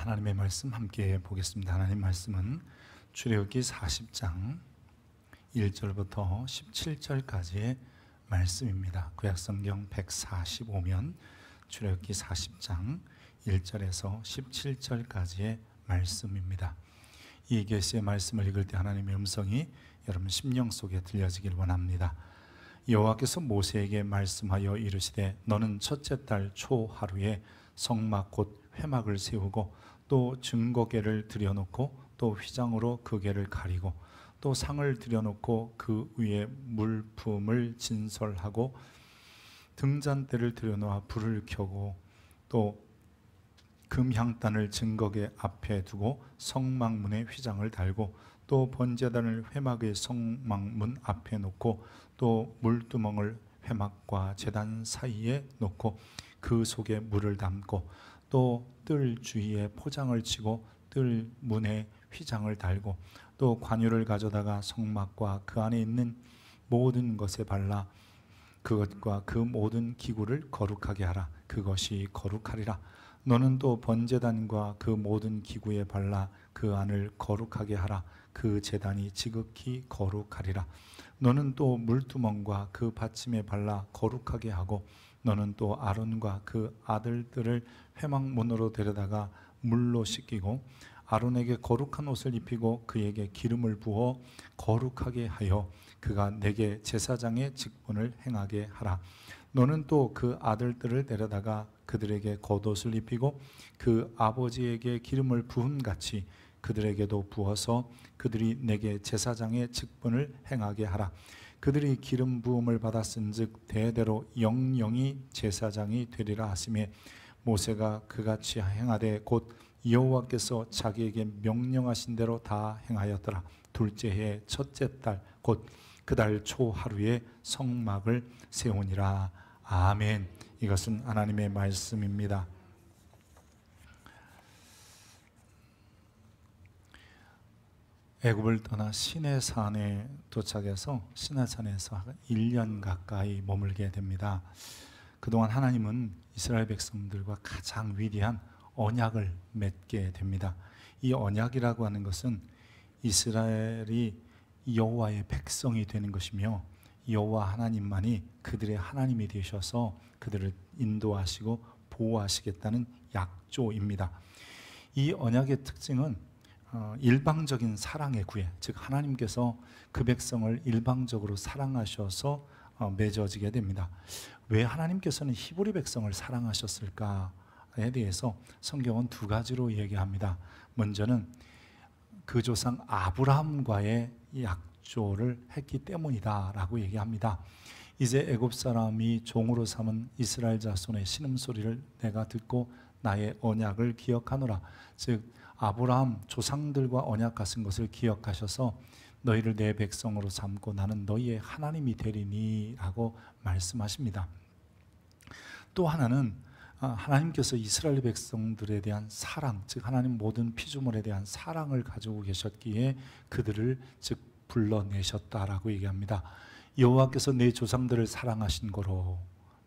하나님의 말씀 함께 보겠습니다. 하나님 말씀은 출애굽기 40장 1절부터 17절까지의 말씀입니다. 구약성경 145면 출애굽기 40장 1절에서 17절까지의 말씀입니다. 이 계시의 말씀을 읽을 때 하나님의 음성이 여러분 심령 속에 들려지길 원합니다. 여호와께서 모세에게 말씀하여 이르시되 너는 첫째 달 초하루에 성막 곧 회막을 세우고 또 증거궤를 들여놓고 또 휘장으로 그 궤를 가리고 또 상을 들여놓고 그 위에 물품을 진설하고 등잔대를 들여놓아 불을 켜고 또 금향단을 증거궤 앞에 두고 성막문에 휘장을 달고 또 번제단을 회막의 성막문 앞에 놓고 또 물두멍을 회막과 제단 사이에 놓고 그 속에 물을 담고 또 뜰 주위에 포장을 치고 뜰 문에 휘장을 달고 또 관유를 가져다가 성막과 그 안에 있는 모든 것에 발라 그것과 그 모든 기구를 거룩하게 하라. 그것이 거룩하리라. 너는 또 번제단과 그 모든 기구에 발라 그 안을 거룩하게 하라. 그 제단이 지극히 거룩하리라. 너는 또 물두멍과 그 받침에 발라 거룩하게 하고 너는 또 아론과 그 아들들을 회막문으로 데려다가 물로 씻기고 아론에게 거룩한 옷을 입히고 그에게 기름을 부어 거룩하게 하여 그가 내게 제사장의 직분을 행하게 하라. 너는 또 그 아들들을 데려다가 그들에게 겉옷을 입히고 그 아버지에게 기름을 부음같이 그들에게도 부어서 그들이 내게 제사장의 직분을 행하게 하라. 그들이 기름 부음을 받았은즉 대대로 영영이 제사장이 되리라 하시매 모세가 그같이 행하되 곧 여호와께서 자기에게 명령하신 대로 다 행하였더라. 둘째 해 첫째 달 곧 그 달 초하루에 성막을 세우니라. 아멘. 이것은 하나님의 말씀입니다. 애굽을 떠나 시내산에 도착해서 시내산에서 1년 가까이 머물게 됩니다. 그동안 하나님은 이스라엘 백성들과 가장 위대한 언약을 맺게 됩니다. 이 언약이라고 하는 것은 이스라엘이 여호와의 백성이 되는 것이며 여호와 하나님만이 그들의 하나님이 되셔서 그들을 인도하시고 보호하시겠다는 약조입니다. 이 언약의 특징은 일방적인 사랑의 구애, 즉 하나님께서 그 백성을 일방적으로 사랑하셔서 맺어지게 됩니다. 왜 하나님께서는 히브리 백성을 사랑하셨을까에 대해서 성경은 두 가지로 얘기합니다. 먼저는 그 조상 아브라함과의 약조를 했기 때문이다 라고 얘기합니다. 이제 애굽 사람이 종으로 삼은 이스라엘 자손의 신음소리를 내가 듣고 나의 언약을 기억하노라. 즉 아브라함 조상들과 언약 같은 것을 기억하셔서 너희를 내 백성으로 삼고 나는 너희의 하나님이 되리니 라고 말씀하십니다. 또 하나는 하나님께서 이스라엘 백성들에 대한 사랑, 즉 하나님 모든 피조물에 대한 사랑을 가지고 계셨기에 그들을 즉 불러내셨다라고 얘기합니다. 여호와께서 내 조상들을 사랑하신 거로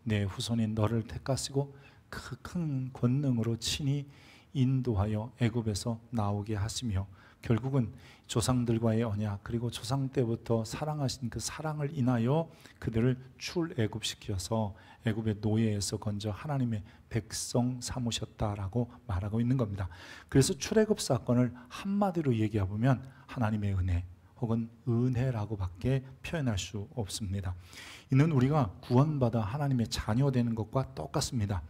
내 후손인 너를 택하시고 그 큰 권능으로 친히 인도하여 애굽에서 나오게 하시며 결국은 조상들과의 언약 그리고 조상 때부터 사랑하신 그 사랑을 인하여 그들을 출애굽시켜서 애굽의 노예에서 건져 하나님의 백성 삼으셨다라고 말하고 있는 겁니다. 그래서 출애굽 사건을 한마디로 얘기해보면 하나님의 은혜 혹은 은혜라고 밖에 표현할 수 없습니다. 이는 우리가 구원받아 하나님의 자녀 되는 것과 똑같습니다.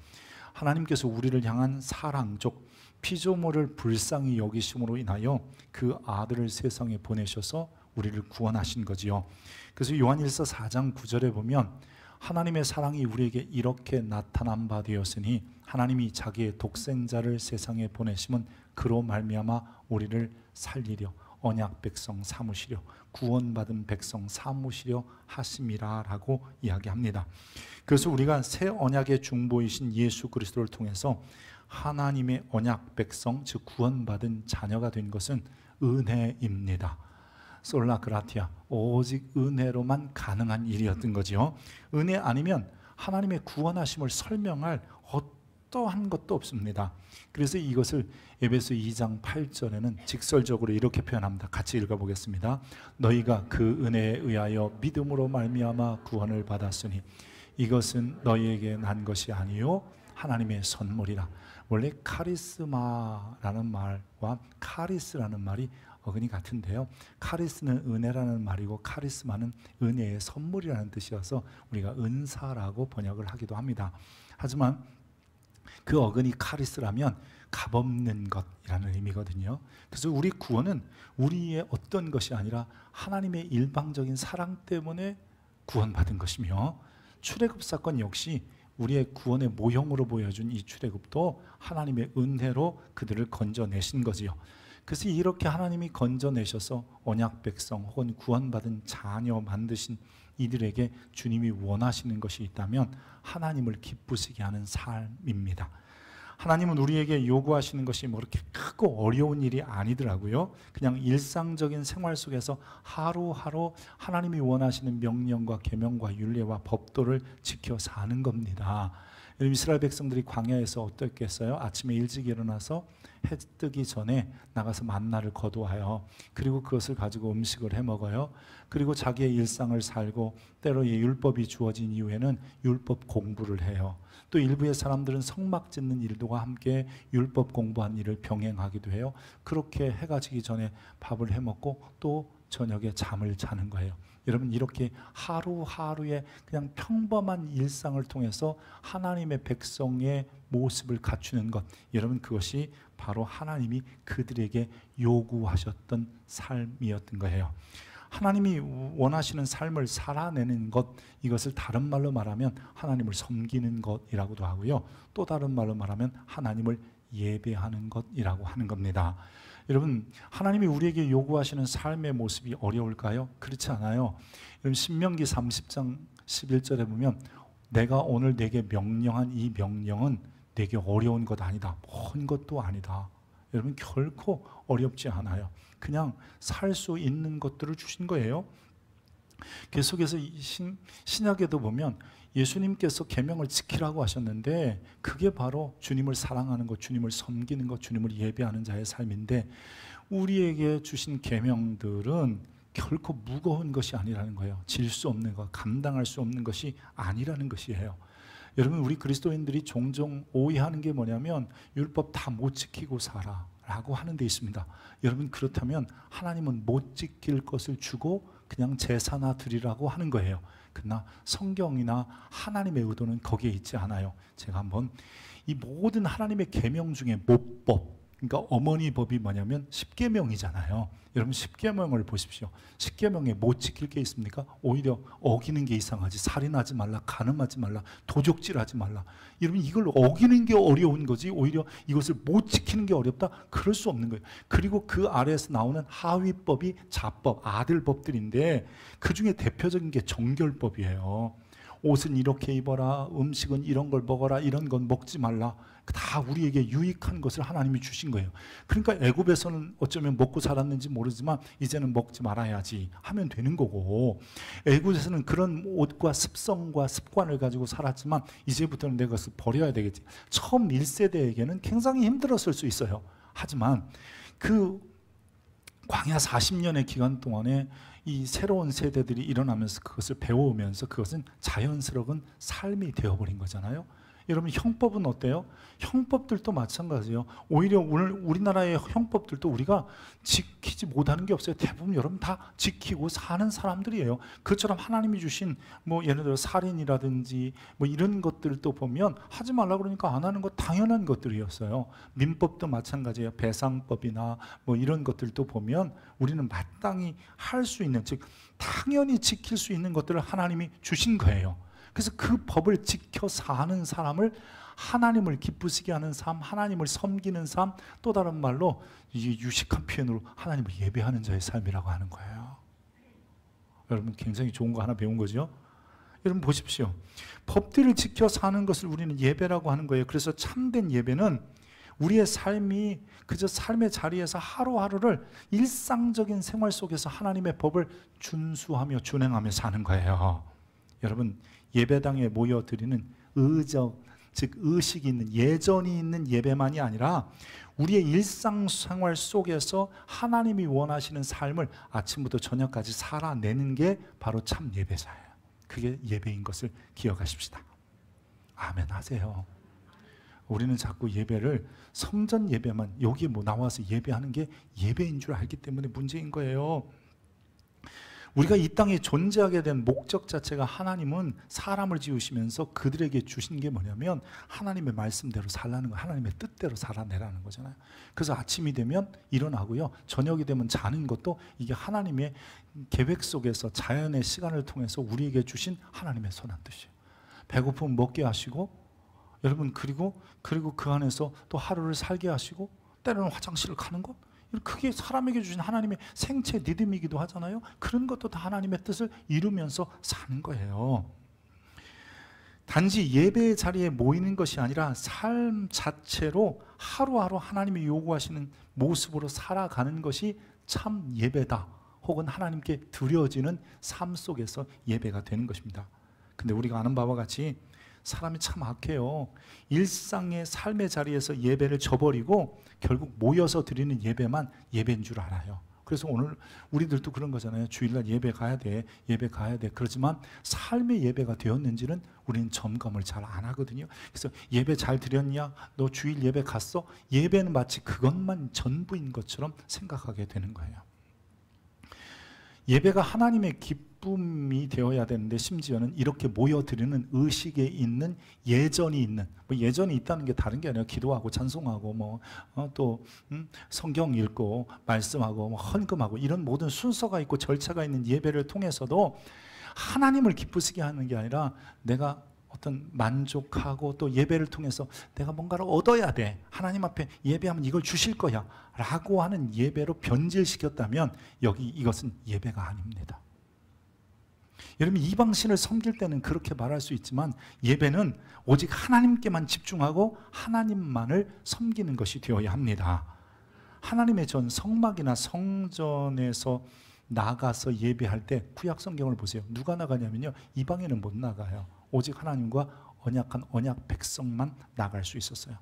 하나님께서 우리를 향한 사랑, 즉 피조물을 불쌍히 여기심으로 인하여 그 아들을 세상에 보내셔서 우리를 구원하신 거지요. 그래서 요한일서 4장 9절에 보면 하나님의 사랑이 우리에게 이렇게 나타난 바 되었으니 하나님이 자기의 독생자를 세상에 보내심은 그로 말미암아 우리를 살리려 언약 백성 삼으시려 구원받은 백성 삼으시려 하심이라 라고 이야기합니다. 그래서 우리가 새 언약의 중보이신 예수 그리스도를 통해서 하나님의 언약 백성 즉 구원받은 자녀가 된 것은 은혜입니다. 솔라 그라티아, 오직 은혜로만 가능한 일이었던 거지요. 은혜 아니면 하나님의 구원하심을 설명할 어떠한 것도 없습니다. 그래서 이것을 에베소 2장 8절에는 직설적으로 이렇게 표현합니다. 같이 읽어보겠습니다. 너희가 그 은혜에 의하여 믿음으로 말미암아 구원을 받았으니 이것은 너희에게 난 것이 아니요 하나님의 선물이라. 원래 카리스마라는 말과 카리스라는 말이 어근이 같은데요, 카리스는 은혜라는 말이고 카리스마는 은혜의 선물이라는 뜻이어서 우리가 은사라고 번역을 하기도 합니다. 하지만 그 어근이 카리스라면 값없는 것이라는 의미거든요. 그래서 우리 구원은 우리의 어떤 것이 아니라 하나님의 일방적인 사랑 때문에 구원받은 것이며, 출애굽 사건 역시 우리의 구원의 모형으로 보여준 이 출애굽도 하나님의 은혜로 그들을 건져내신 거지요. 그래서 이렇게 하나님이 건져내셔서 언약 백성 혹은 구원받은 자녀 만드신 이들에게 주님이 원하시는 것이 있다면 하나님을 기쁘시게 하는 삶입니다. 하나님은 우리에게 요구하시는 것이 뭐 이렇게 크고 어려운 일이 아니더라고요. 그냥 일상적인 생활 속에서 하루하루 하나님이 원하시는 명령과 계명과 율례와 법도를 지켜 사는 겁니다. 이스라엘 백성들이 광야에서 어떻게 했어요? 아침에 일찍 일어나서 해 뜨기 전에 나가서 만나를 거두어요. 그리고 그것을 가지고 음식을 해 먹어요. 그리고 자기의 일상을 살고 때로 율법이 주어진 이후에는 율법 공부를 해요. 또 일부의 사람들은 성막 짓는 일도와 함께 율법 공부한 일을 병행하기도 해요. 그렇게 해가 지기 전에 밥을 해 먹고 또 저녁에 잠을 자는 거예요. 여러분, 이렇게 하루하루의 그냥 평범한 일상을 통해서 하나님의 백성의 모습을 갖추는 것, 여러분, 그것이 바로 하나님이 그들에게 요구하셨던 삶이었던 거예요. 하나님이 원하시는 삶을 살아내는 것, 이것을 다른 말로 말하면 하나님을 섬기는 것이라고도 하고요, 또 다른 말로 말하면 하나님을 예배하는 것이라고 하는 겁니다. 여러분, 하나님이 우리에게 요구하시는 삶의 모습이 어려울까요? 그렇지 않아요. 여러분, 신명기 30장 11절에 보면 내가 오늘 내게 명령한 이 명령은 내게 어려운 것 아니다, 먼 것도 아니다. 여러분, 결코 어렵지 않아요. 그냥 살 수 있는 것들을 주신 거예요. 계속해서 신약에도 보면 예수님께서 계명을 지키라고 하셨는데 그게 바로 주님을 사랑하는 것, 주님을 섬기는 것, 주님을 예배하는 자의 삶인데, 우리에게 주신 계명들은 결코 무거운 것이 아니라는 거예요. 질 수 없는 것, 감당할 수 없는 것이 아니라는 것이에요. 여러분, 우리 그리스도인들이 종종 오해하는 게 뭐냐면 율법 다 못 지키고 살아 라고 하는 데 있습니다. 여러분, 그렇다면 하나님은 못 지킬 것을 주고 그냥 제사나 드리라고 하는 거예요. 그러나 성경이나 하나님의 의도는 거기에 있지 않아요. 제가 한번 이 모든 하나님의 계명 중에 모법, 그러니까 어머니 법이 뭐냐면 십계명이잖아요. 여러분, 십계명을 보십시오. 십계명에 못 지킬 게 있습니까? 오히려 어기는 게 이상하지. 살인하지 말라, 간음하지 말라, 도적질하지 말라. 여러분, 이걸 어기는 게 어려운 거지 오히려 이것을 못 지키는 게 어렵다? 그럴 수 없는 거예요. 그리고 그 아래에서 나오는 하위법이 자법, 아들법들인데 그 중에 대표적인 게 정결법이에요. 옷은 이렇게 입어라, 음식은 이런 걸 먹어라, 이런 건 먹지 말라. 다 우리에게 유익한 것을 하나님이 주신 거예요. 그러니까 애굽에서는 어쩌면 먹고 살았는지 모르지만 이제는 먹지 말아야지 하면 되는 거고, 애굽에서는 그런 옷과 습성과 습관을 가지고 살았지만 이제부터는 내 것을 버려야 되겠지. 처음 1세대에게는 굉장히 힘들었을 수 있어요. 하지만 그 광야 40년의 기간 동안에 이 새로운 세대들이 일어나면서 그것을 배워오면서 그것은 자연스러운 삶이 되어버린 거잖아요. 여러분, 형법은 어때요? 형법들도 마찬가지예요. 오히려 오늘 우리나라의 형법들도 우리가 지키지 못하는 게 없어요. 대부분 여러분 다 지키고 사는 사람들이에요. 그것처럼 하나님이 주신 뭐 예를 들어 살인이라든지 뭐 이런 것들도 보면 하지 말라 그러니까 안 하는 것 당연한 것들이었어요. 민법도 마찬가지예요. 배상법이나 뭐 이런 것들도 보면 우리는 마땅히 할 수 있는, 즉 당연히 지킬 수 있는 것들을 하나님이 주신 거예요. 그래서 그 법을 지켜 사는 사람을 하나님을 기쁘시게 하는 삶, 하나님을 섬기는 삶, 또 다른 말로 이 유식한 표현으로 하나님을 예배하는 자의 삶이라고 하는 거예요. 여러분, 굉장히 좋은 거 하나 배운 거죠? 여러분 보십시오. 법들을 지켜 사는 것을 우리는 예배라고 하는 거예요. 그래서 참된 예배는 우리의 삶이 그저 삶의 자리에서 하루하루를 일상적인 생활 속에서 하나님의 법을 준수하며 준행하며 사는 거예요. 여러분, 예배당에 모여드리는 의적 즉 의식이 있는, 예전이 있는 예배만이 아니라 우리의 일상생활 속에서 하나님이 원하시는 삶을 아침부터 저녁까지 살아내는 게 바로 참 예배자예요. 그게 예배인 것을 기억하십시다. 아멘 하세요. 우리는 자꾸 예배를 성전 예배만, 여기 뭐 나와서 예배하는 게 예배인 줄 알기 때문에 문제인 거예요. 우리가 이 땅에 존재하게 된 목적 자체가 하나님은 사람을 지으시면서 그들에게 주신 게 뭐냐면 하나님의 말씀대로 살라는 거예요. 하나님의 뜻대로 살아내라는 거잖아요. 그래서 아침이 되면 일어나고요, 저녁이 되면 자는 것도 이게 하나님의 계획 속에서 자연의 시간을 통해서 우리에게 주신 하나님의 선한 뜻이에요. 배고프면 먹게 하시고, 여러분 그리고 그 안에서 또 하루를 살게 하시고, 때로는 화장실을 가는 것, 그게 사람에게 주신 하나님의 생체 리듬이기도 하잖아요. 그런 것도 다 하나님의 뜻을 이루면서 사는 거예요. 단지 예배의 자리에 모이는 것이 아니라 삶 자체로 하루하루 하나님이 요구하시는 모습으로 살아가는 것이 참 예배다, 혹은 하나님께 드려지는 삶 속에서 예배가 되는 것입니다. 근데 우리가 아는 바와 같이 사람이 참 악해요. 일상의 삶의 자리에서 예배를 저버리고 결국 모여서 드리는 예배만 예배인 줄 알아요. 그래서 오늘 우리들도 그런 거잖아요. 주일날 예배 가야 돼, 예배 가야 돼. 그렇지만 삶의 예배가 되었는지는 우리는 점검을 잘 안 하거든요. 그래서 예배 잘 드렸냐? 너 주일 예배 갔어? 예배는 마치 그것만 전부인 것처럼 생각하게 되는 거예요. 예배가 하나님의 기쁨이 되어야 되는데, 심지어는 이렇게 모여드리는 의식에 있는, 예전이 있는, 뭐 예전이 있다는 게 다른 게 아니라 기도하고 찬송하고 또 성경 읽고 말씀하고 헌금하고 이런 모든 순서가 있고 절차가 있는 예배를 통해서도 하나님을 기쁘시게 하는 게 아니라 내가 어떤 만족하고 또 예배를 통해서 내가 뭔가를 얻어야 돼, 하나님 앞에 예배하면 이걸 주실 거야 라고 하는 예배로 변질시켰다면 이것은 예배가 아닙니다. 여러분, 이방신을 섬길 때는 그렇게 말할 수 있지만 예배는 오직 하나님께만 집중하고 하나님만을 섬기는 것이 되어야 합니다. 하나님의 전 성막이나 성전에서 나가서 예배할 때 구약 성경을 보세요. 누가 나가냐면요, 이방인은 못 나가요. 오직 하나님과 언약한 언약 백성만 나갈 수 있었어요.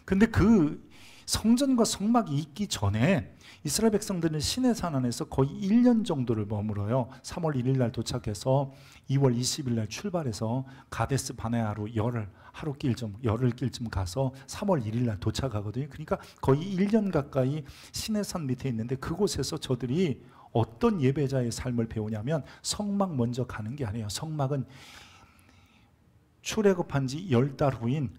근데 그 성전과 성막이 있기 전에 이스라엘 백성들은 시내산 안에서 거의 1년 정도를 머물어요. 3월 1일 날 도착해서 2월 20일 날 출발해서 가데스 바네아로 열흘 길쯤 가서 3월 1일 날 도착하거든요. 그러니까 거의 1년 가까이 시내산 밑에 있는데, 그곳에서 저들이 어떤 예배자의 삶을 배우냐면 성막 먼저 가는 게 아니에요. 성막은 출애굽한 지 10달 후인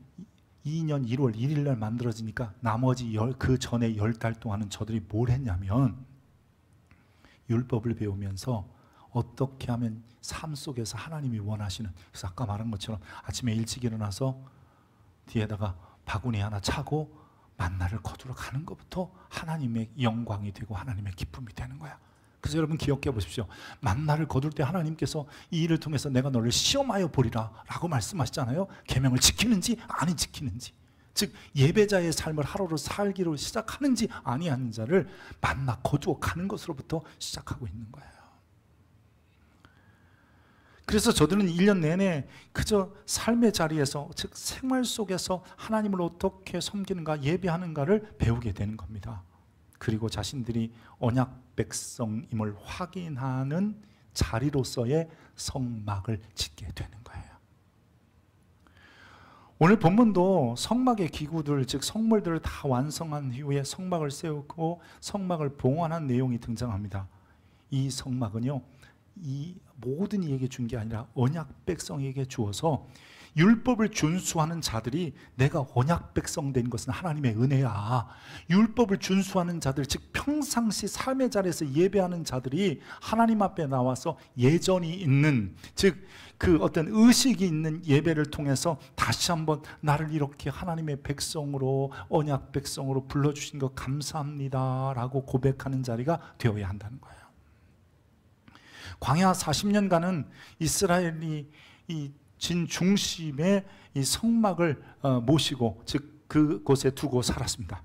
2년 1월 1일 날 만들어지니까 나머지 그 전에 10달 동안은 저들이 뭘 했냐면 율법을 배우면서 어떻게 하면 삶 속에서 하나님이 원하시는, 그래서 아까 말한 것처럼 아침에 일찍 일어나서 뒤에다가 바구니 하나 차고 만나를 거두러 가는 것부터 하나님의 영광이 되고 하나님의 기쁨이 되는 거야. 그래서 여러분 기억해 보십시오. 만나를 거둘 때 하나님께서 이 일을 통해서 내가 너를 시험하여 보리라 라고 말씀하시잖아요. 계명을 지키는지 아니 지키는지, 즉 예배자의 삶을 하루로 살기로 시작하는지 아니하는 자를 만나 거두어 가는 것으로부터 시작하고 있는 거예요. 그래서 저들은 1년 내내 그저 삶의 자리에서, 즉 생활 속에서 하나님을 어떻게 섬기는가, 예배하는가를 배우게 되는 겁니다. 그리고 자신들이 언약 백성임을 확인하는 자리로서의 성막을 짓게 되는 거예요. 오늘 본문도 성막의 기구들, 즉 성물들을 다 완성한 이후에 성막을 세우고 성막을 봉헌한 내용이 등장합니다. 이 성막은요, 이 모든 이에게 준 게 아니라 언약 백성에게 주어서 율법을 준수하는 자들이, 내가 언약 백성 된 것은 하나님의 은혜야. 율법을 준수하는 자들, 즉 평상시 삶의 자리에서 예배하는 자들이 하나님 앞에 나와서 예전이 있는, 즉 그 어떤 의식이 있는 예배를 통해서 다시 한번 나를 이렇게 하나님의 백성으로, 언약 백성으로 불러주신 것 감사합니다 라고 고백하는 자리가 되어야 한다는 거예요. 광야 40년간은 이스라엘이 이 진 중심의 이 성막을 모시고, 즉 그곳에 두고 살았습니다.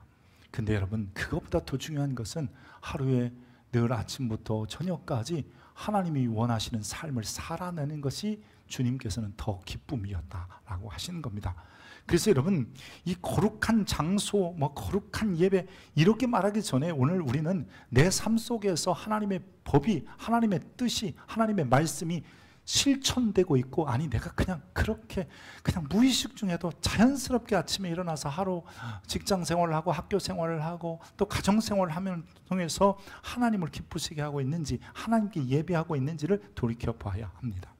근데 여러분, 그것보다 더 중요한 것은 하루에 늘 아침부터 저녁까지 하나님이 원하시는 삶을 살아내는 것이 주님께서는 더 기쁨이었다라고 하시는 겁니다. 그래서 여러분, 이 거룩한 장소, 거룩한 예배 이렇게 말하기 전에 오늘 우리는 내 삶 속에서 하나님의 법이, 하나님의 뜻이, 하나님의 말씀이 실천되고 있고, 아니 내가 그냥 그렇게 그냥 무의식 중에도 자연스럽게 아침에 일어나서 하루 직장 생활을 하고 학교 생활을 하고 또 가정 생활을 하면 통해서 하나님을 기쁘시게 하고 있는지, 하나님께 예배하고 있는지를 돌이켜 봐야 합니다.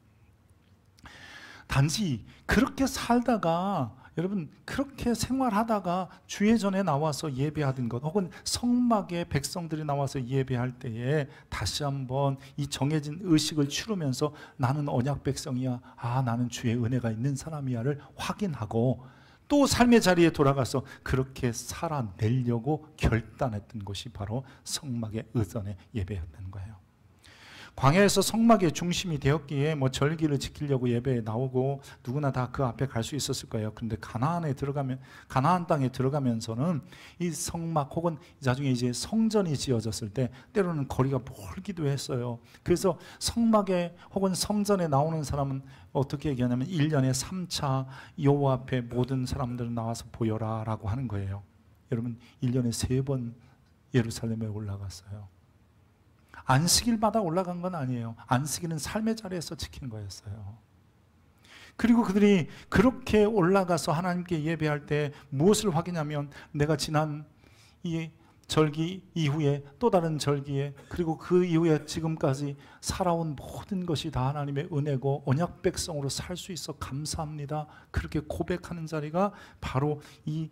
단지 그렇게 살다가, 여러분 그렇게 생활하다가 주의 전에 나와서 예배하던 것, 혹은 성막에 백성들이 나와서 예배할 때에 다시 한번 이 정해진 의식을 치르면서 나는 언약 백성이야, 나는 주의 은혜가 있는 사람이야를 확인하고 또 삶의 자리에 돌아가서 그렇게 살아내려고 결단했던 것이 바로 성막의 의전의 예배였다는 거예요. 광야에서 성막의 중심이 되었기에 절기를 지키려고 예배에 나오고 누구나 다 그 앞에 갈 수 있었을 거예요. 그런데 가나안 땅에 들어가면서는 이 성막 혹은 나중에 이제 성전이 지어졌을 때 때로는 거리가 멀기도 했어요. 그래서 성막에 혹은 성전에 나오는 사람은 어떻게 얘기하냐면 1년에 3차 여호와 앞에 모든 사람들은 나와서 보여라 라고 하는 거예요. 여러분 1년에 3번 예루살렘에 올라갔어요. 안식일마다 올라간 건 아니에요. 안식일은 삶의 자리에서 지킨 거였어요. 그리고 그들이 그렇게 올라가서 하나님께 예배할 때 무엇을 확인하면, 내가 지난 이 절기 이후에 또 다른 절기에, 그리고 그 이후에 지금까지 살아온 모든 것이 다 하나님의 은혜고 언약 백성으로 살 수 있어 감사합니다, 그렇게 고백하는 자리가 바로 이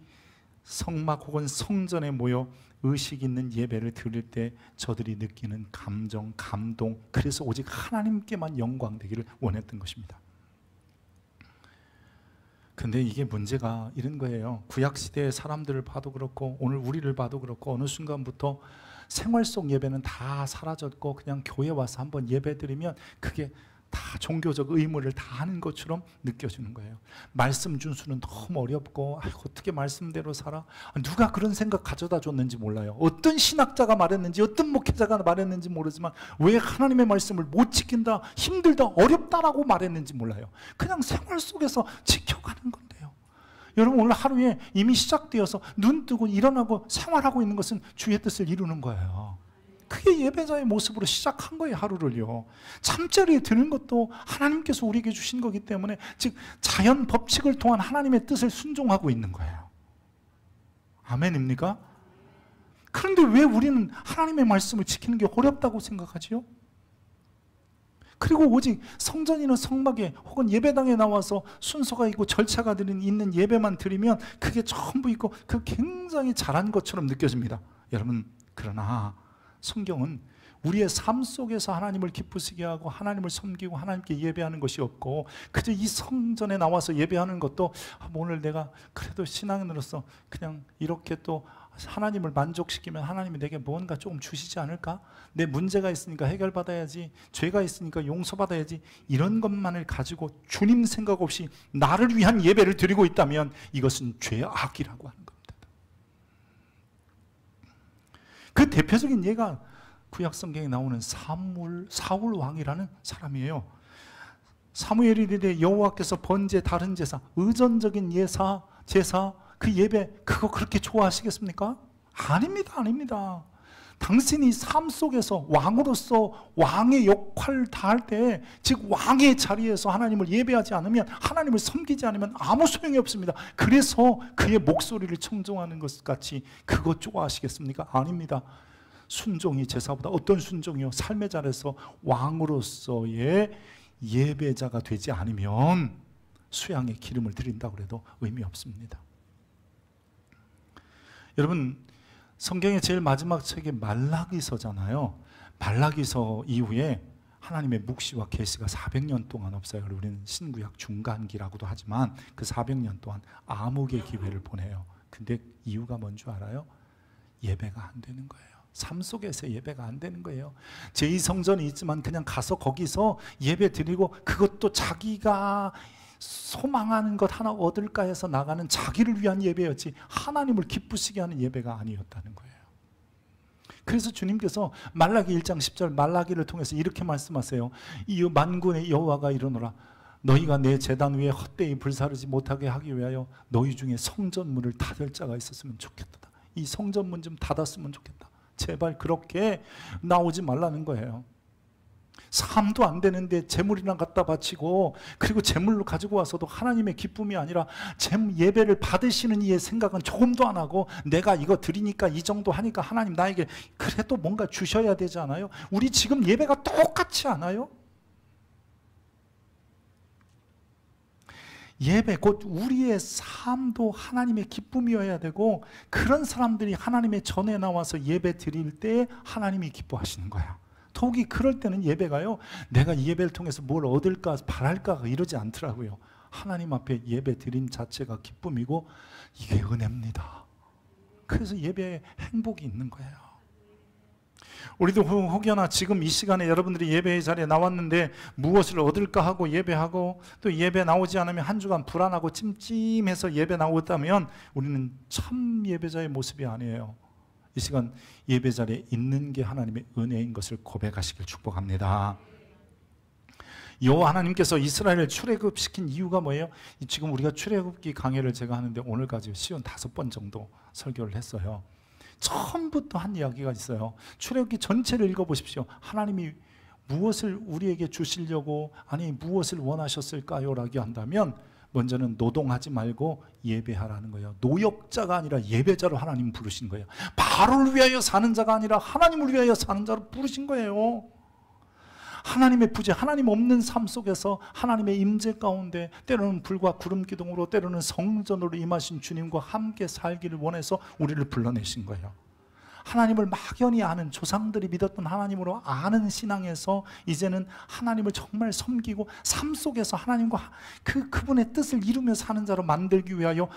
성막 혹은 성전에 모여 의식 있는 예배를 드릴 때 저들이 느끼는 감정, 감동, 그래서 오직 하나님께만 영광 되기를 원했던 것입니다. 근데 이게 문제가 이런 거예요. 구약시대의 사람들을 봐도 그렇고 오늘 우리를 봐도 그렇고 어느 순간부터 생활 속 예배는 다 사라졌고 그냥 교회 와서 한번 예배 드리면 그게 다 종교적 의무를 다 하는 것처럼 느껴지는 거예요. 말씀 준수는 너무 어렵고 어떻게 말씀대로 살아? 누가 그런 생각 가져다 줬는지 몰라요. 어떤 신학자가 말했는지, 어떤 목회자가 말했는지 모르지만 왜 하나님의 말씀을 못 지킨다, 힘들다, 어렵다라고 말했는지 몰라요. 그냥 생활 속에서 지켜가는 건데요. 여러분 오늘 하루에 이미 시작되어서 눈 뜨고 일어나고 생활하고 있는 것은 주의 뜻을 이루는 거예요. 그게 예배자의 모습으로 시작한 거예요. 하루를요. 잠자리에 드는 것도 하나님께서 우리에게 주신 거기 때문에, 즉 자연 법칙을 통한 하나님의 뜻을 순종하고 있는 거예요. 아멘입니까? 그런데 왜 우리는 하나님의 말씀을 지키는 게 어렵다고 생각하지요? 그리고 오직 성전이나 성막에 혹은 예배당에 나와서 순서가 있고 절차가 있는 예배만 드리면 그게 전부 있고 그 굉장히 잘한 것처럼 느껴집니다. 여러분, 그러나 성경은 우리의 삶 속에서 하나님을 기쁘시게 하고 하나님을 섬기고 하나님께 예배하는 것이 없고, 그저 이 성전에 나와서 예배하는 것도 오늘 내가 그래도 신앙인으로서 그냥 이렇게 또 하나님을 만족시키면 하나님이 내게 뭔가 조금 주시지 않을까? 내 문제가 있으니까 해결받아야지, 죄가 있으니까 용서받아야지, 이런 것만을 가지고 주님 생각 없이 나를 위한 예배를 드리고 있다면 이것은 죄악이라고 하는 겁니다. 그 대표적인 예가 구약 성경에 나오는 사울 왕이라는 사람이에요. 사무엘이 이르되 여호와께서 번제, 다른 제사, 의전적인 제사, 그 예배, 그거 그렇게 좋아하시겠습니까? 아닙니다, 아닙니다. 당신이 삶 속에서 왕으로서 왕의 역할을 다할 때, 즉 왕의 자리에서 하나님을 예배하지 않으면, 하나님을 섬기지 않으면 아무 소용이 없습니다. 그래서 그의 목소리를 청종하는 것 같이 그것 좋아하시겠습니까? 아닙니다. 순종이 제사보다, 어떤 순종이요? 삶의 자리에서 왕으로서의 예배자가 되지 않으면 수양의 기름을 드린다고 해도 의미 없습니다. 여러분, 성경의 제일 마지막 책이 말라기서잖아요. 말라기서 이후에 하나님의 묵시와 계시가 400년 동안 없어요. 우리는 신구약 중간기라고도 하지만 그 400년 동안 암흑의 기회를 보내요. 근데 이유가 뭔 줄 알아요? 예배가 안 되는 거예요. 삶 속에서 예배가 안 되는 거예요. 제2성전이 있지만 그냥 가서 거기서 예배 드리고 그것도 자기가 소망하는 것 하나 얻을까 해서 나가는 자기를 위한 예배였지 하나님을 기쁘시게 하는 예배가 아니었다는 거예요. 그래서 주님께서 말라기 1장 10절 말라기를 통해서 이렇게 말씀하세요. 이 만군의 여호와가 이르노라. 너희가 내 제단 위에 헛되이 불사르지 못하게 하기 위하여 너희 중에 성전문을 닫을 자가 있었으면 좋겠다. 이 성전문 좀 닫았으면 좋겠다. 제발 그렇게 나오지 말라는 거예요. 삶도 안 되는데 재물이나 갖다 바치고, 그리고 재물로 가지고 와서도 하나님의 기쁨이 아니라 예배를 받으시는 이의 생각은 조금도 안 하고, 내가 이거 드리니까 이 정도 하니까 하나님 나에게 그래도 뭔가 주셔야 되지 않아요? 우리 지금 예배가 똑같지 않아요? 예배 곧 우리의 삶도 하나님의 기쁨이어야 되고, 그런 사람들이 하나님의 전에 나와서 예배 드릴 때 하나님이 기뻐하시는 거야. 더욱이 그럴 때는 예배가요, 내가 이 예배를 통해서 뭘 얻을까 바랄까 이러지 않더라고요. 하나님 앞에 예배 드림 자체가 기쁨이고 이게 은혜입니다. 그래서 예배에 행복이 있는 거예요. 우리도 혹여나 지금 이 시간에 여러분들이 예배의 자리에 나왔는데 무엇을 얻을까 하고 예배하고, 또 예배 나오지 않으면 한 주간 불안하고 찜찜해서 예배 나오다면 우리는 참 예배자의 모습이 아니에요. 이 시간 예배 자리에 있는 게 하나님의 은혜인 것을 고백하시길 축복합니다. 여호와 하나님께서 이스라엘을 출애굽시킨 이유가 뭐예요? 지금 우리가 출애굽기 강해를 제가 하는데 오늘까지 55번 정도 설교를 했어요. 처음부터 한 이야기가 있어요. 출애굽기 전체를 읽어보십시오. 하나님이 무엇을 우리에게 주시려고, 아니 무엇을 원하셨을까요? 라고 한다면 먼저는 노동하지 말고 예배하라는 거예요. 노역자가 아니라 예배자로 하나님 부르신 거예요. 바로를 위하여 사는 자가 아니라 하나님을 위하여 사는 자로 부르신 거예요. 하나님의 부재, 하나님 없는 삶 속에서 하나님의 임재 가운데 때로는 불과 구름 기둥으로, 때로는 성전으로 임하신 주님과 함께 살기를 원해서 우리를 불러내신 거예요. 하나님을 막연히 아는, 조상들이 믿었던 하나님으로 아는 신앙에서 이제는 하나님을 정말 섬기고 삶 속에서 하나님과 그분의 뜻을 이루며 사는 자로 만들기 위하여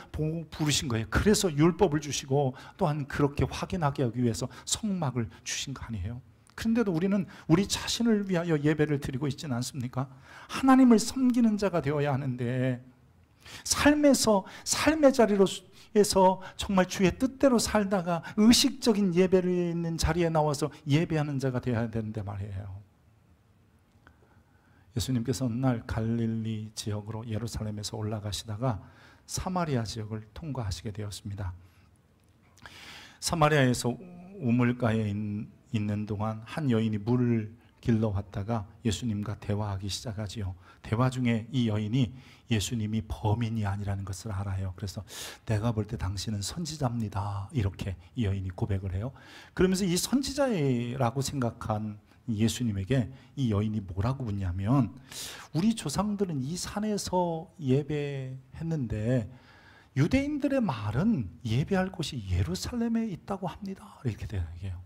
부르신 거예요. 그래서 율법을 주시고 또한 그렇게 확인하게 하기 위해서 성막을 주신 거 아니에요? 그런데도 우리는 우리 자신을 위하여 예배를 드리고 있지는 않습니까? 하나님을 섬기는 자가 되어야 하는데, 삶의 자리에서 정말 주의 뜻대로 살다가 의식적인 예배를 있는 자리에 나와서 예배하는 자가 되어야 되는데 말이에요. 예수님께서 어느 날 갈릴리 지역으로 예루살렘에서 올라가시다가 사마리아 지역을 통과하시게 되었습니다. 사마리아에서 우물가에 있는 동안 한 여인이 물을 길러 왔다가 예수님과 대화하기 시작하지요. 대화 중에 이 여인이 예수님이 범인이 아니라는 것을 알아요. 그래서 내가 볼 때 당신은 선지자입니다, 이렇게 이 여인이 고백을 해요. 그러면서 이 선지자라고 생각한 예수님에게 이 여인이 뭐라고 묻냐면, 우리 조상들은 이 산에서 예배했는데 유대인들의 말은 예배할 곳이 예루살렘에 있다고 합니다, 이렇게 얘기해요.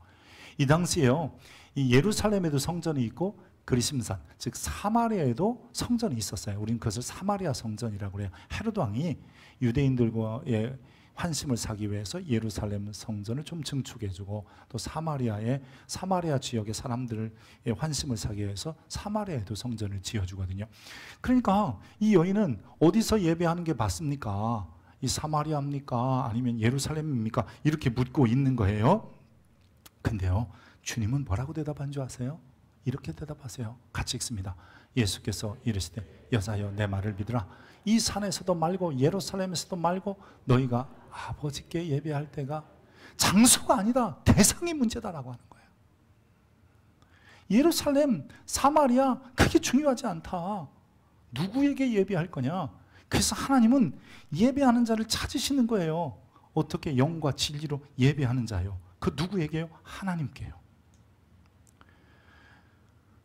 이 당시에요, 이 예루살렘에도 성전이 있고 그리심산, 즉 사마리아에도 성전이 있었어요. 우리는 그것을 사마리아 성전이라고 해요. 헤로드 왕이 유대인들과의 환심을 사기 위해서 예루살렘 성전을 좀 증축해주고, 또 사마리아 지역의 사람들의 환심을 사기 위해서 사마리아에도 성전을 지어주거든요. 그러니까 이 여인은 어디서 예배하는 게 맞습니까? 이 사마리아입니까? 아니면 예루살렘입니까? 이렇게 묻고 있는 거예요. 근데요, 주님은 뭐라고 대답한 줄 아세요? 이렇게 대답하세요. 같이 읽습니다. 예수께서 이르시되 여자여 내 말을 믿으라. 이 산에서도 말고 예루살렘에서도 말고 너희가 아버지께 예배할 때가 장소가 아니다, 대상이 문제다라고 하는 거예요. 예루살렘, 사마리아 그게 중요하지 않다. 누구에게 예배할 거냐? 그래서 하나님은 예배하는 자를 찾으시는 거예요. 어떻게? 영과 진리로 예배하는 자요. 그 누구에게요? 하나님께요.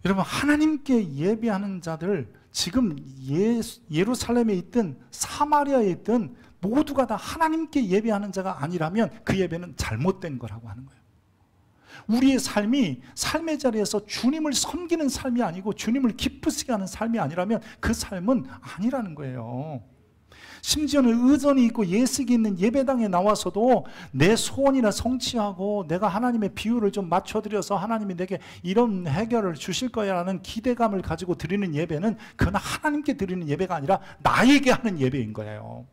여러분, 하나님께 예배하는 자들, 지금 예루살렘에 있든 사마리아에 있든 모두가 다 하나님께 예배하는 자가 아니라면 그 예배는 잘못된 거라고 하는 거예요. 우리의 삶이 삶의 자리에서 주님을 섬기는 삶이 아니고 주님을 기쁘시게 하는 삶이 아니라면 그 삶은 아니라는 거예요. 심지어는 의전이 있고 예식이 있는 예배당에 나와서도 내 소원이나 성취하고 내가 하나님의 비율을 좀 맞춰드려서 하나님이 내게 이런 해결을 주실 거야 라는 기대감을 가지고 드리는 예배는 그건 하나님께 드리는 예배가 아니라 나에게 하는 예배인 거예요.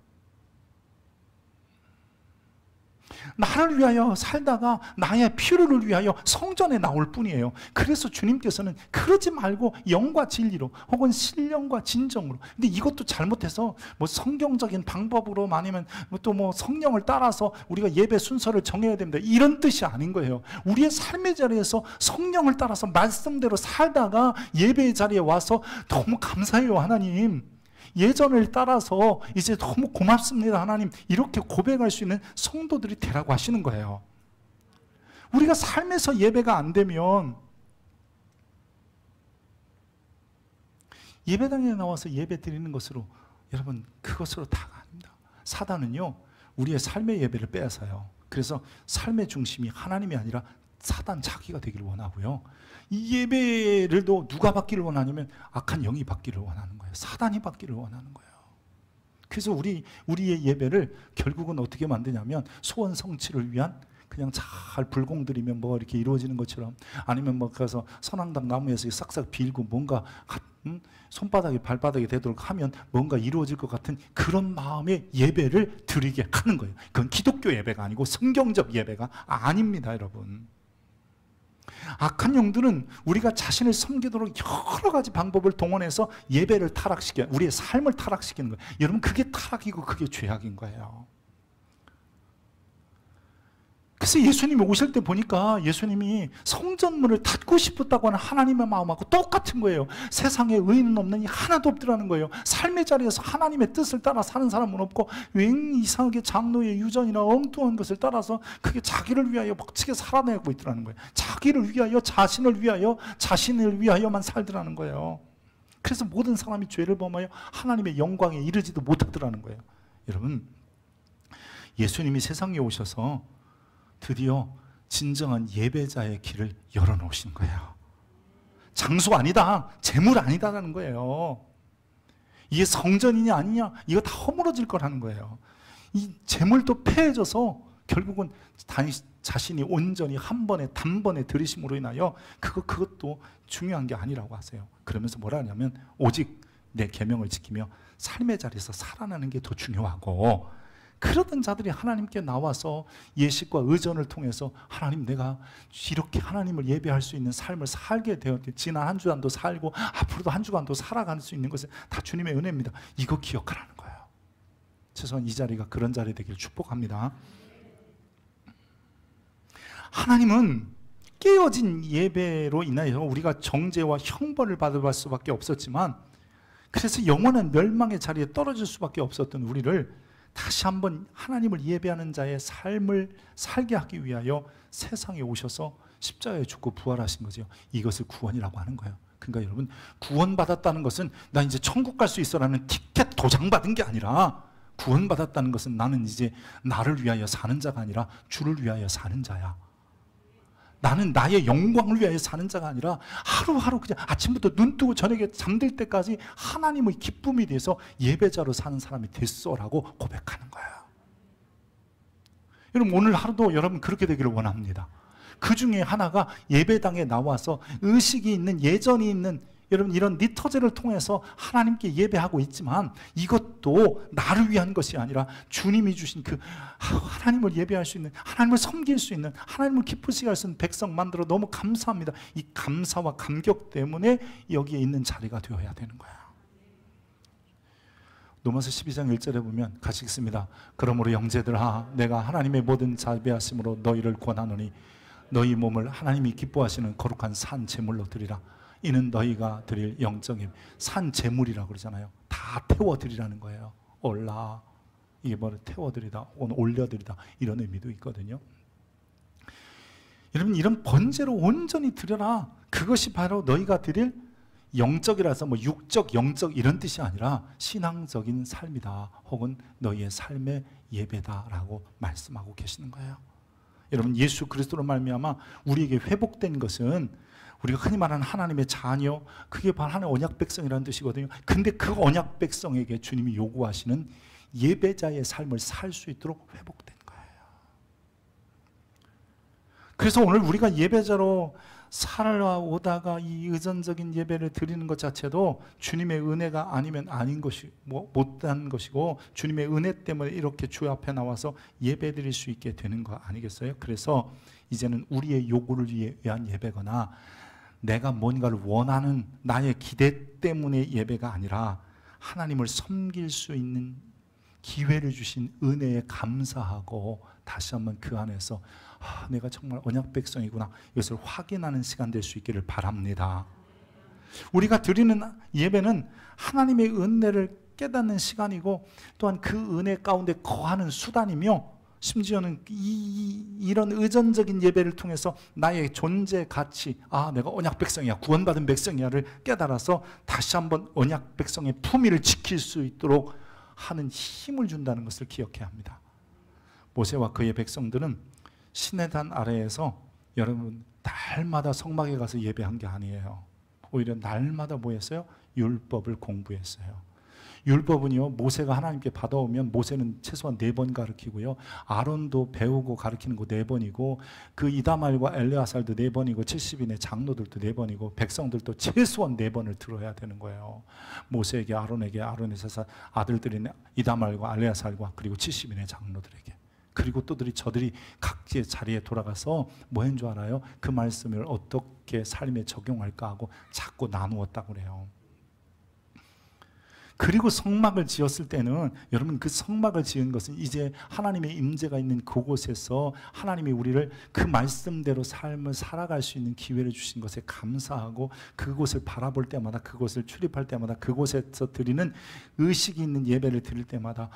나를 위하여 살다가 나의 필요를 위하여 성전에 나올 뿐이에요. 그래서 주님께서는 그러지 말고 영과 진리로 혹은 신령과 진정으로. 근데 이것도 잘못해서 뭐 성경적인 방법으로 아니면 또 뭐 성령을 따라서 우리가 예배 순서를 정해야 됩니다, 이런 뜻이 아닌 거예요. 우리의 삶의 자리에서 성령을 따라서 말씀대로 살다가 예배의 자리에 와서 너무 감사해요 하나님, 예전을 따라서 이제 너무 고맙습니다 하나님, 이렇게 고백할 수 있는 성도들이 되라고 하시는 거예요. 우리가 삶에서 예배가 안 되면 예배당에 나와서 예배 드리는 것으로, 여러분 그것으로 다가 아닙니다. 사단은요 우리의 삶의 예배를 빼앗아요. 그래서 삶의 중심이 하나님이 아니라 사단 자기가 되기를 원하고요, 이 예배를 또 누가 받기를 원하냐면 악한 영이 받기를 원하는 거예요. 사단이 받기를 원하는 거예요. 그래서 우리의 예배를 결국은 어떻게 만드냐면 소원 성취를 위한, 그냥 잘 불공 들이면 뭐 이렇게 이루어지는 것처럼, 아니면 뭐 가서 선앙당 나무에서 싹싹 빌고 뭔가 손바닥이 발바닥이 되도록 하면 뭔가 이루어질 것 같은 그런 마음의 예배를 드리게 하는 거예요. 그건 기독교 예배가 아니고 성경적 예배가 아닙니다, 여러분. 악한 영들은 우리가 자신을 섬기도록 여러 가지 방법을 동원해서 예배를 타락시켜, 우리의 삶을 타락시키는 거예요. 여러분 그게 타락이고 그게 죄악인 거예요. 그래서 예수님이 오실 때 보니까 예수님이 성전문을 닫고 싶었다고 하는 하나님의 마음하고 똑같은 거예요. 세상에 의인은 없느니 하나도 없더라는 거예요. 삶의 자리에서 하나님의 뜻을 따라 사는 사람은 없고, 웬 이상하게 장로의 유전이나 엉뚱한 것을 따라서 그게 자기를 위하여 멋지게 살아내고 있더라는 거예요. 자기를 위하여, 자신을 위하여, 자신을 위하여만 살더라는 거예요. 그래서 모든 사람이 죄를 범하여 하나님의 영광에 이르지도 못하더라는 거예요. 여러분, 예수님이 세상에 오셔서 드디어 진정한 예배자의 길을 열어놓으신 거예요. 장소 아니다, 재물 아니다라는 거예요. 이게 성전이냐 아니냐, 이거 다 허물어질 거라는 거예요. 이 재물도 패해져서 결국은 자신이 온전히 한 번에 단번에 들이심으로 인하여 그것도 중요한 게 아니라고 하세요. 그러면서 뭐라 하냐면 오직 내 계명을 지키며 삶의 자리에서 살아나는 게 더 중요하고, 그러던 자들이 하나님께 나와서 예식과 의전을 통해서 하나님, 내가 이렇게 하나님을 예배할 수 있는 삶을 살게 되었기, 지난 한 주간도 살고 앞으로도 한 주간도 살아갈 수 있는 것은 다 주님의 은혜입니다. 이거 기억하라는 거예요. 최소한 이 자리가 그런 자리 되기를 축복합니다. 하나님은 깨어진 예배로 인하여 우리가 정죄와 형벌을 받을 수밖에 없었지만, 그래서 영원한 멸망의 자리에 떨어질 수밖에 없었던 우리를 다시 한번 하나님을 예배하는 자의 삶을 살게 하기 위하여 세상에 오셔서 십자가에 죽고 부활하신 거죠. 이것을 구원이라고 하는 거예요. 그러니까 여러분, 구원받았다는 것은 나 이제 천국 갈 수 있어라는 티켓 도장 받은 게 아니라, 구원받았다는 것은 나는 이제 나를 위하여 사는 자가 아니라 주를 위하여 사는 자야. 나는 나의 영광을 위하여 사는 자가 아니라 하루하루 그냥 아침부터 눈 뜨고 저녁에 잠들 때까지 하나님의 기쁨이 돼서 예배자로 사는 사람이 됐어라고 고백하는 거예요. 여러분, 오늘 하루도 여러분 그렇게 되기를 원합니다. 그 중에 하나가 예배당에 나와서 의식이 있는, 예전이 있는, 여러분 이런 리터제를 통해서 하나님께 예배하고 있지만, 이것도 나를 위한 것이 아니라 주님이 주신 그 하나님을 예배할 수 있는, 하나님을 섬길 수 있는, 하나님을 기쁘시게 할 수 있는 백성 만들어 너무 감사합니다. 이 감사와 감격 때문에 여기에 있는 자리가 되어야 되는 거야. 로마서 12장 1절에 보면 같이 읽습니다. 그러므로 형제들아, 내가 하나님의 모든 자비하심으로 너희를 권하노니 너희 몸을 하나님이 기뻐하시는 거룩한 산 제물로 드리라. 이는 너희가 드릴 영적인 산 제물이라고 그러잖아요. 다 태워드리라는 거예요. 올라, 이게 뭐를 태워드리다 혹은 올려드리다, 이런 의미도 있거든요. 여러분, 이런 번제로 온전히 드려라. 그것이 바로 너희가 드릴 영적이라서 뭐 육적, 영적 이런 뜻이 아니라 신앙적인 삶이다, 혹은 너희의 삶의 예배다라고 말씀하고 계시는 거예요. 여러분, 예수 그리스도로 말미암아 우리에게 회복된 것은 우리가 흔히 말하는 하나님의 자녀, 그게 바로 하나님의 언약 백성이라는 뜻이거든요. 근데 그 언약 백성에게 주님이 요구하시는 예배자의 삶을 살 수 있도록 회복된 거예요. 그래서 오늘 우리가 예배자로 살아오다가 이 의존적인 예배를 드리는 것 자체도 주님의 은혜가 아니면 아닌 것이 못한 것이고, 주님의 은혜 때문에 이렇게 주 앞에 나와서 예배 드릴 수 있게 되는 거 아니겠어요? 그래서 이제는 우리의 요구를 위한 예배거나 내가 뭔가를 원하는 나의 기대 때문에 예배가 아니라 하나님을 섬길 수 있는 기회를 주신 은혜에 감사하고 다시 한번 그 안에서 내가 정말 언약 백성이구나, 이것을 확인하는 시간 될 수 있기를 바랍니다. 우리가 드리는 예배는 하나님의 은혜를 깨닫는 시간이고, 또한 그 은혜 가운데 거하는 수단이며, 심지어는 이런 의존적인 예배를 통해서 나의 존재 가치, 내가 언약 백성이야, 구원받은 백성이야를 깨달아서 다시 한번 언약 백성의 품위를 지킬 수 있도록 하는 힘을 준다는 것을 기억해야 합니다. 모세와 그의 백성들은 시내단 아래에서 여러분 날마다 성막에 가서 예배한 게 아니에요. 오히려 날마다 뭐 했어요? 율법을 공부했어요. 율법은요, 모세가 하나님께 받아오면 모세는 최소한 4번 가르치고요, 아론도 배우고 가르치는 거 4번이고, 그 이다말과 엘레아살도 4번이고, 70인의 장로들도 4번이고, 백성들도 최소한 4번을 들어야 되는 거예요. 모세에게, 아론에게, 아론의 아들들인 이다말과 엘레아살과 그리고 70인의 장로들에게. 그리고 저들이 각지의 자리에 돌아가서 뭐 했는 줄 알아요? 그 말씀을 어떻게 삶에 적용할까 하고 자꾸 나누었다고 그래요. 그리고 성막을 지었을 때는, 여러분 그 성막을 지은 것은 이제 하나님의 임재가 있는 그곳에서 하나님이 우리를 그 말씀대로 삶을 살아갈 수 있는 기회를 주신 것에 감사하고, 그곳을 바라볼 때마다, 그곳을 출입할 때마다, 그곳에서 드리는 의식이 있는 예배를 드릴 때마다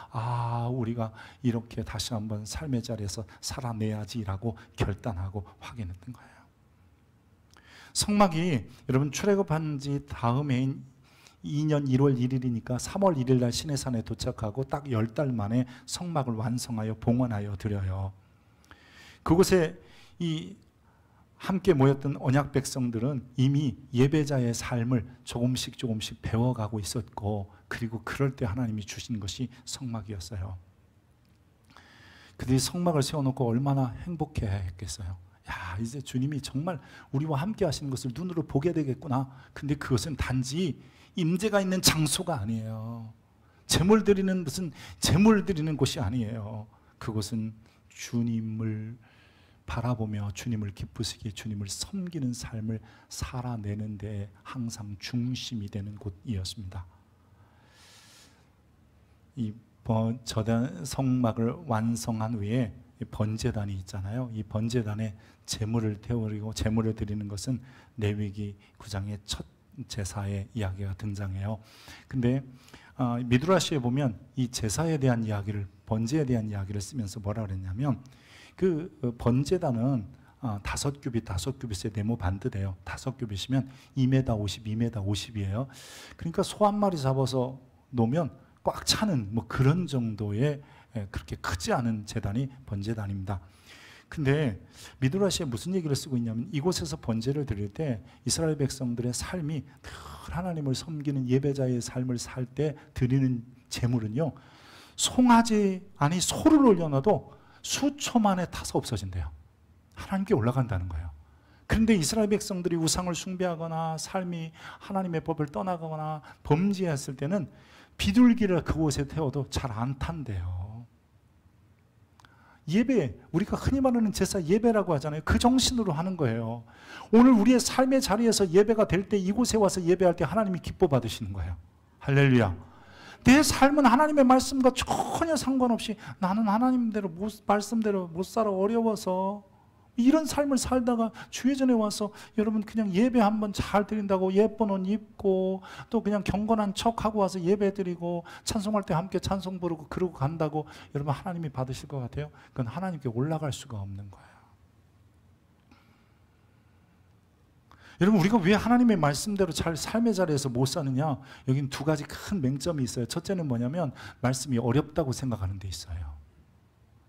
우리가 이렇게 다시 한번 삶의 자리에서 살아내야지라고 결단하고 확인했던 거예요. 성막이 여러분 출애굽한 지 다음해인 2년 1월 1일이니까 3월 1일 날 시내산에 도착하고 딱 10달 만에 성막을 완성하여 봉헌하여 드려요. 그곳에 이 함께 모였던 언약 백성들은 이미 예배자의 삶을 조금씩 배워가고 있었고, 그리고 그럴 때 하나님이 주신 것이 성막이었어요. 그들이 성막을 세워놓고 얼마나 행복해 했겠어요. 이제 주님이 정말 우리와 함께 하시는 것을 눈으로 보게 되겠구나. 근데 그것은 단지 임재가 있는 장소가 아니에요. 제물 드리는 무슨 제물 드리는 곳이 아니에요. 그곳은 주님을 바라보며 주님을 기쁘시게 주님을 섬기는 삶을 살아내는 데 항상 중심이 되는 곳이었습니다. 이 성막을 완성한 후에 번제단이 있잖아요. 이 번제단에 제물을 태우고 제물을 드리는 것은 레위기 9장의 첫 제사의 이야기가 등장해요. 근데 미드라시에 보면 이 제사에 대한 이야기를, 번제에 대한 이야기를 쓰면서 뭐라 그랬냐면, 그 번제단은 5규빗에 네모 반듯해요. 5규빗이면 2m 50, 2m 50이에요. 그러니까 소 한 마리 잡아서 놓으면 꽉 차는 뭐 그런 정도의, 그렇게 크지 않은 제단이 번제단입니다. 근데 미드라시에 무슨 얘기를 쓰고 있냐면, 이곳에서 번제를 드릴 때 이스라엘 백성들의 삶이 늘 하나님을 섬기는 예배자의 삶을 살 때 드리는 제물은요, 송아지 아니 소를 올려놔도 수초 만에 타서 없어진대요. 하나님께 올라간다는 거예요. 그런데 이스라엘 백성들이 우상을 숭배하거나 삶이 하나님의 법을 떠나거나 범죄했을 때는 비둘기를 그곳에 태워도 잘 안 탄대요. 예배, 우리가 흔히 말하는 제사 예배라고 하잖아요. 그 정신으로 하는 거예요. 오늘 우리의 삶의 자리에서 예배가 될 때, 이곳에 와서 예배할 때 하나님이 기뻐 받으시는 거예요. 할렐루야. 내 삶은 하나님의 말씀과 전혀 상관없이 나는 하나님대로 말씀대로 못 살아, 어려워서 이런 삶을 살다가 주의 전에 와서 여러분 그냥 예배 한번 잘 드린다고 예쁜 옷 입고 또 그냥 경건한 척하고 와서 예배 드리고 찬송할 때 함께 찬송 부르고 그러고 간다고 여러분 하나님이 받으실 것 같아요? 그건 하나님께 올라갈 수가 없는 거예요. 여러분 우리가 왜 하나님의 말씀대로 잘 삶의 자리에서 못 사느냐? 여기는 2가지 큰 맹점이 있어요. 첫째는 뭐냐면 말씀이 어렵다고 생각하는 데 있어요.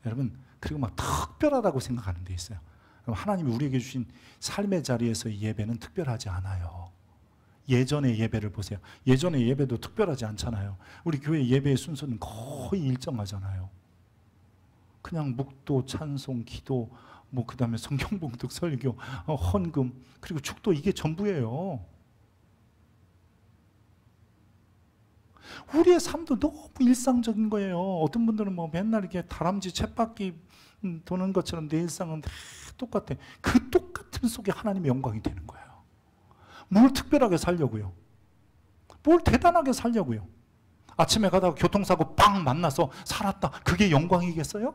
여러분 그리고 막 특별하다고 생각하는 데 있어요. 하나님이 우리에게 주신 삶의 자리에서의 예배는 특별하지 않아요. 예전의 예배를 보세요. 예전의 예배도 특별하지 않잖아요. 우리 교회 예배의 순서는 거의 일정하잖아요. 그냥 묵도, 찬송, 기도, 뭐 그다음에 성경 봉독, 설교, 헌금, 그리고 축도, 이게 전부예요. 우리의 삶도 너무 일상적인 거예요. 어떤 분들은 뭐 맨날 이렇게 다람쥐 쳇바퀴 도는 것처럼 내 일상은 다 똑같아. 그 똑같은 속에 하나님의 영광이 되는 거예요. 뭘 특별하게 살려고요? 뭘 대단하게 살려고요? 아침에 가다가 교통사고 빵 만나서 살았다. 그게 영광이겠어요?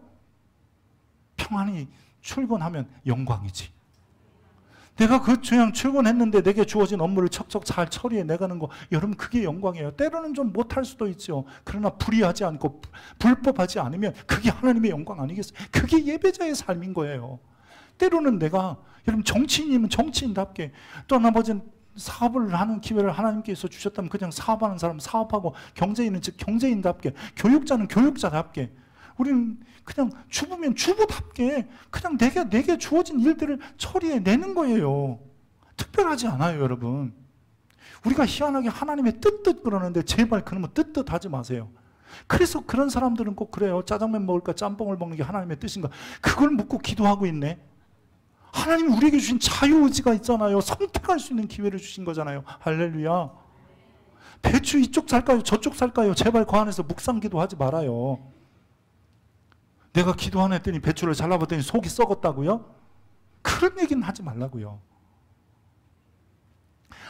평안히 출근하면 영광이지. 내가 그냥 출근했는데 내게 주어진 업무를 척척 잘 처리해 내가는 거, 여러분 그게 영광이에요. 때로는 좀 못할 수도 있죠. 그러나 불의하지 않고 불법하지 않으면 그게 하나님의 영광 아니겠어요? 그게 예배자의 삶인 거예요. 때로는 내가, 여러분 정치인이면 정치인답게, 또 나머지는 사업을 하는 기회를 하나님께서 주셨다면 그냥 사업하는 사람 사업하고, 경제인은 즉 경제인답게, 교육자는 교육자답게, 우리는 그냥 주부면 주부답게 그냥 내게 주어진 일들을 처리해내는 거예요. 특별하지 않아요, 여러분. 우리가 희한하게 하나님의 뜻 그러는데 제발 그러면 뜻 하지 마세요. 그래서 그런 사람들은 꼭 그래요. 짜장면 먹을까 짬뽕을 먹는 게 하나님의 뜻인가, 그걸 묻고 기도하고 있네. 하나님이 우리에게 주신 자유의지가 있잖아요. 선택할 수 있는 기회를 주신 거잖아요. 할렐루야. 배추 이쪽 살까요 저쪽 살까요? 제발 그 안에서 묵상기도 하지 말아요. 내가 기도 안 했더니 배추를 잘라봤더니 속이 썩었다고요? 그런 얘기는 하지 말라고요.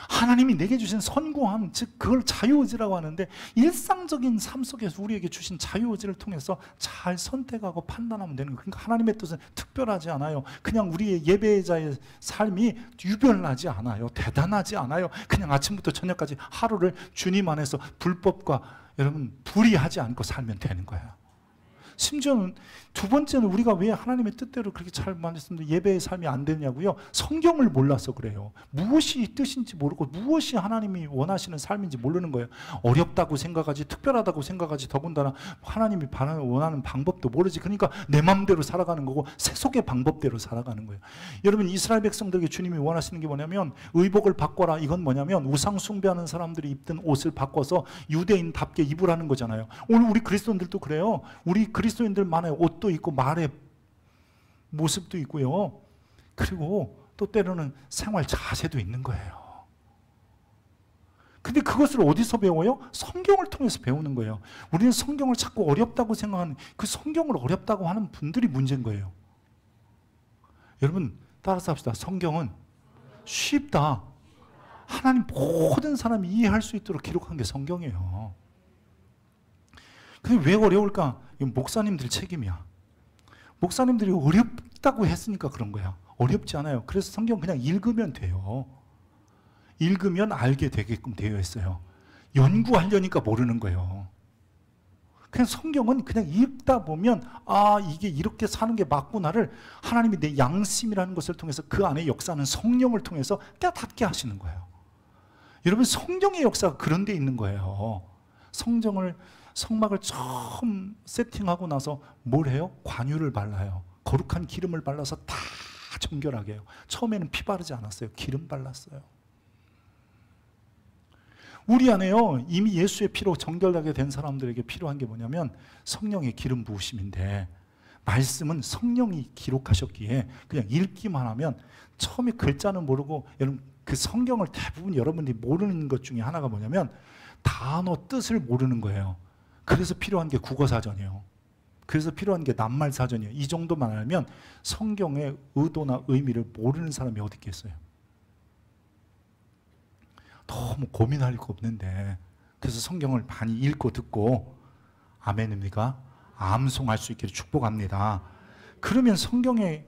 하나님이 내게 주신 선구함, 즉 그걸 자유의지라고 하는데, 일상적인 삶 속에서 우리에게 주신 자유의지를 통해서 잘 선택하고 판단하면 되는 거예요. 그러니까 하나님의 뜻은 특별하지 않아요. 그냥 우리의 예배자의 삶이 유별나지 않아요. 대단하지 않아요. 그냥 아침부터 저녁까지 하루를 주님 안에서 불법과 여러분 불의하지 않고 살면 되는 거예요. 심지어는 두 번째는, 우리가 왜 하나님의 뜻대로 그렇게 잘 만났습니다 예배의 삶이 안 되냐고요? 성경을 몰라서 그래요. 무엇이 뜻인지 모르고 무엇이 하나님이 원하시는 삶인지 모르는 거예요. 어렵다고 생각하지, 특별하다고 생각하지, 더군다나 하나님이 원하는 방법도 모르지. 그러니까 내 마음대로 살아가는 거고 세속의 방법대로 살아가는 거예요. 여러분, 이스라엘 백성들에게 주님이 원하시는 게 뭐냐면, 의복을 바꿔라. 이건 뭐냐면 우상 숭배하는 사람들이 입던 옷을 바꿔서 유대인답게 입으라는 거잖아요. 오늘 우리 그리스도인들도 그래요. 우리 그리스도인들만의 옷도 있고 말의 모습도 있고요. 그리고 또 때로는 생활 자세도 있는 거예요. 근데 그것을 어디서 배워요? 성경을 통해서 배우는 거예요. 우리는 성경을 자꾸 어렵다고 생각하는, 그 성경을 어렵다고 하는 분들이 문제인 거예요. 여러분 따라서 합시다. 성경은 쉽다. 하나님 모든 사람이 이해할 수 있도록 기록한 게 성경이에요. 근데 왜 어려울까? 이건 목사님들 책임이야. 목사님들이 어렵다고 했으니까 그런 거야. 어렵지 않아요. 그래서 성경 그냥 읽으면 돼요. 읽으면 알게 되게끔 되어 있어요. 연구하려니까 모르는 거예요. 그냥 성경은 그냥 읽다 보면, 아, 이게 이렇게 사는 게 맞구나를 하나님이 내 양심이라는 것을 통해서 그 안에 역사하는 성령을 통해서 깨닫게 하시는 거예요. 여러분, 성경의 역사가 그런 데 있는 거예요. 성막을 처음 세팅하고 나서 뭘 해요? 관유를 발라요. 거룩한 기름을 발라서 다 정결하게 해요. 처음에는 피 바르지 않았어요. 기름 발랐어요. 우리 안에요, 이미 예수의 피로 정결하게 된 사람들에게 필요한 게 뭐냐면 성령의 기름 부으심인데, 말씀은 성령이 기록하셨기에 그냥 읽기만 하면, 처음에 글자는 모르고, 여러분 그 성경을 대부분 여러분들이 모르는 것 중에 하나가 뭐냐면 단어 뜻을 모르는 거예요. 그래서 필요한 게 국어사전이에요. 그래서 필요한 게 낱말사전이에요. 이 정도만 알면 성경의 의도나 의미를 모르는 사람이 어디 있겠어요. 너무 고민할 거 없는데, 그래서 성경을 많이 읽고 듣고 아멘입니까? 암송할 수 있기를 축복합니다. 그러면 성경에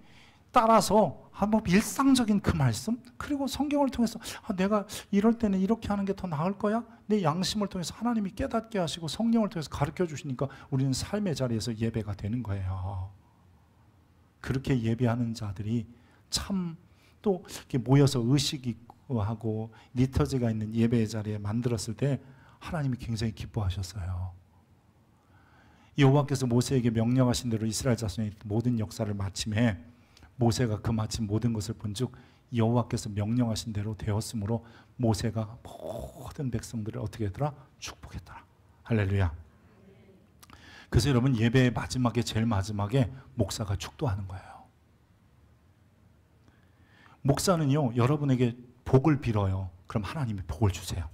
따라서 한번 일상적인 그 말씀, 그리고 성경을 통해서 내가 이럴 때는 이렇게 하는 게 더 나을 거야? 내 양심을 통해서 하나님이 깨닫게 하시고 성령을 통해서 가르쳐 주시니까 우리는 삶의 자리에서 예배가 되는 거예요. 그렇게 예배하는 자들이 참 또 이렇게 모여서 의식이 하고 리터지가 있는 예배의 자리에 만들었을 때 하나님이 굉장히 기뻐하셨어요. 여호와께서 모세에게 명령하신 대로 이스라엘 자손의 모든 역사를 마침에 모세가 그 마침 모든 것을 본즉 여호와께서 명령하신 대로 되었으므로 모세가 모든 백성들을 어떻게 했더라? 축복했더라. 할렐루야. 그래서 여러분, 예배의 마지막에, 제일 마지막에 목사가 축도하는 거예요. 목사는요, 여러분에게 복을 빌어요. 그럼 하나님이 복을 주세요.